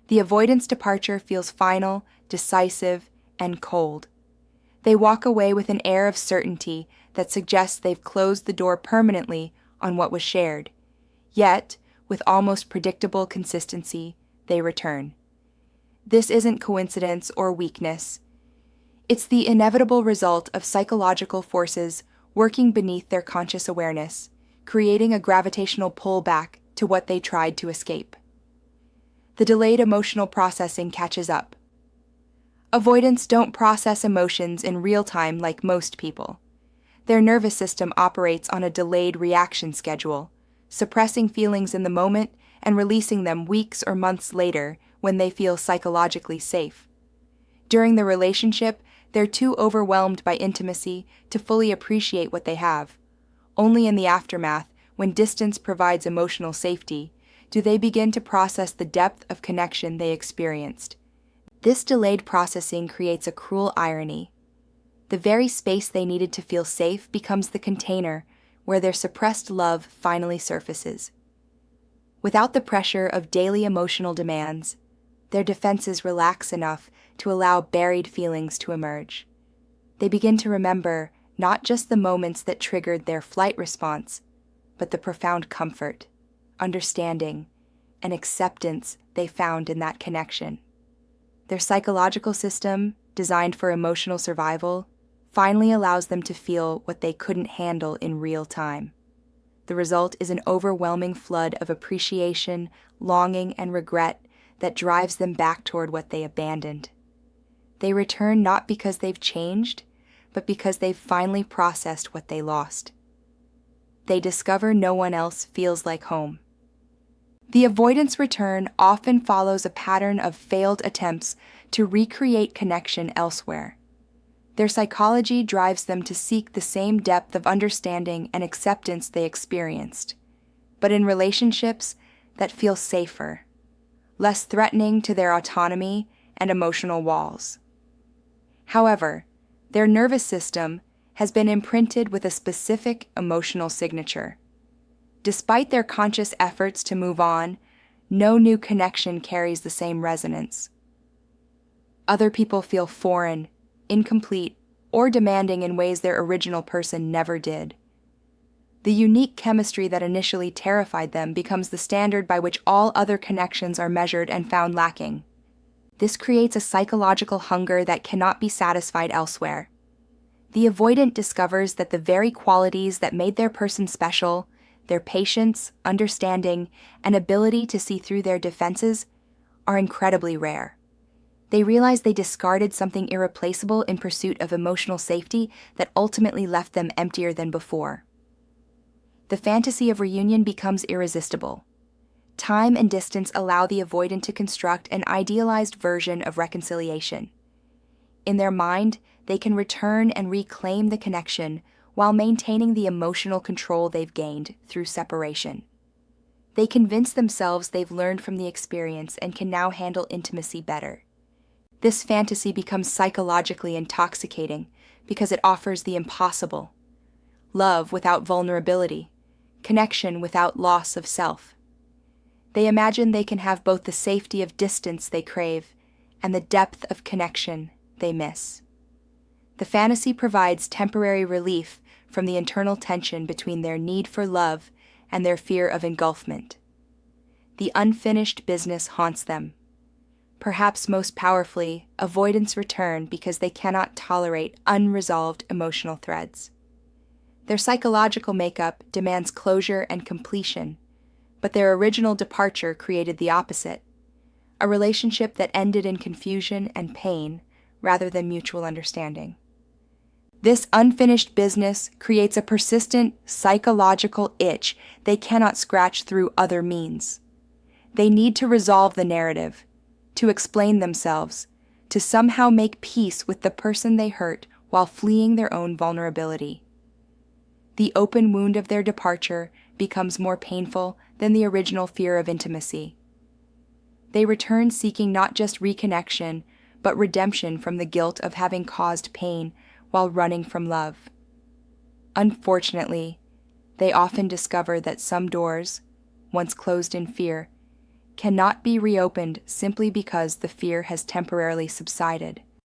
The avoidance departure feels final, decisive, and cold. They walk away with an air of certainty that suggests they've closed the door permanently on what was shared. Yet, with almost predictable consistency, they return. This isn't coincidence or weakness. It's the inevitable result of psychological forces working beneath their conscious awareness, creating a gravitational pull back to what they tried to escape. The delayed emotional processing catches up. Avoidants don't process emotions in real time like most people. Their nervous system operates on a delayed reaction schedule, suppressing feelings in the moment and releasing them weeks or months later when they feel psychologically safe. During the relationship, they're too overwhelmed by intimacy to fully appreciate what they have. Only in the aftermath, when distance provides emotional safety, do they begin to process the depth of connection they experienced. This delayed processing creates a cruel irony. The very space they needed to feel safe becomes the container where their suppressed love finally surfaces. Without the pressure of daily emotional demands, their defenses relax enough to allow buried feelings to emerge. They begin to remember not just the moments that triggered their flight response, but the profound comfort, understanding, and acceptance they found in that connection. Their psychological system, designed for emotional survival, finally allows them to feel what they couldn't handle in real time. The result is an overwhelming flood of appreciation, longing, and regret that drives them back toward what they abandoned. They return not because they've changed, but because they've finally processed what they lost. They discover no one else feels like home. The avoidance return often follows a pattern of failed attempts to recreate connection elsewhere. Their psychology drives them to seek the same depth of understanding and acceptance they experienced, but in relationships that feel safer, less threatening to their autonomy and emotional walls. However, their nervous system has been imprinted with a specific emotional signature. Despite their conscious efforts to move on, no new connection carries the same resonance. Other people feel foreign, incomplete, or demanding in ways their original person never did. The unique chemistry that initially terrified them becomes the standard by which all other connections are measured and found lacking. This creates a psychological hunger that cannot be satisfied elsewhere. The avoidant discovers that the very qualities that made their person special, their patience, understanding, and ability to see through their defenses, are incredibly rare. They realize they discarded something irreplaceable in pursuit of emotional safety that ultimately left them emptier than before. The fantasy of reunion becomes irresistible. Time and distance allow the avoidant to construct an idealized version of reconciliation. In their mind, they can return and reclaim the connection while maintaining the emotional control they've gained through separation. They convince themselves they've learned from the experience and can now handle intimacy better. This fantasy becomes psychologically intoxicating because it offers the impossible: love without vulnerability, connection without loss of self. They imagine they can have both the safety of distance they crave and the depth of connection they miss. The fantasy provides temporary relief from the internal tension between their need for love and their fear of engulfment. The unfinished business haunts them. Perhaps most powerfully, avoidants return because they cannot tolerate unresolved emotional threads. Their psychological makeup demands closure and completion, but their original departure created the opposite: a relationship that ended in confusion and pain rather than mutual understanding. This unfinished business creates a persistent psychological itch they cannot scratch through other means. They need to resolve the narrative, to explain themselves, to somehow make peace with the person they hurt while fleeing their own vulnerability. The open wound of their departure becomes more painful than the original fear of intimacy. They return seeking not just reconnection, but redemption from the guilt of having caused pain while running from love. Unfortunately, they often discover that some doors, once closed in fear, cannot be reopened simply because the fear has temporarily subsided.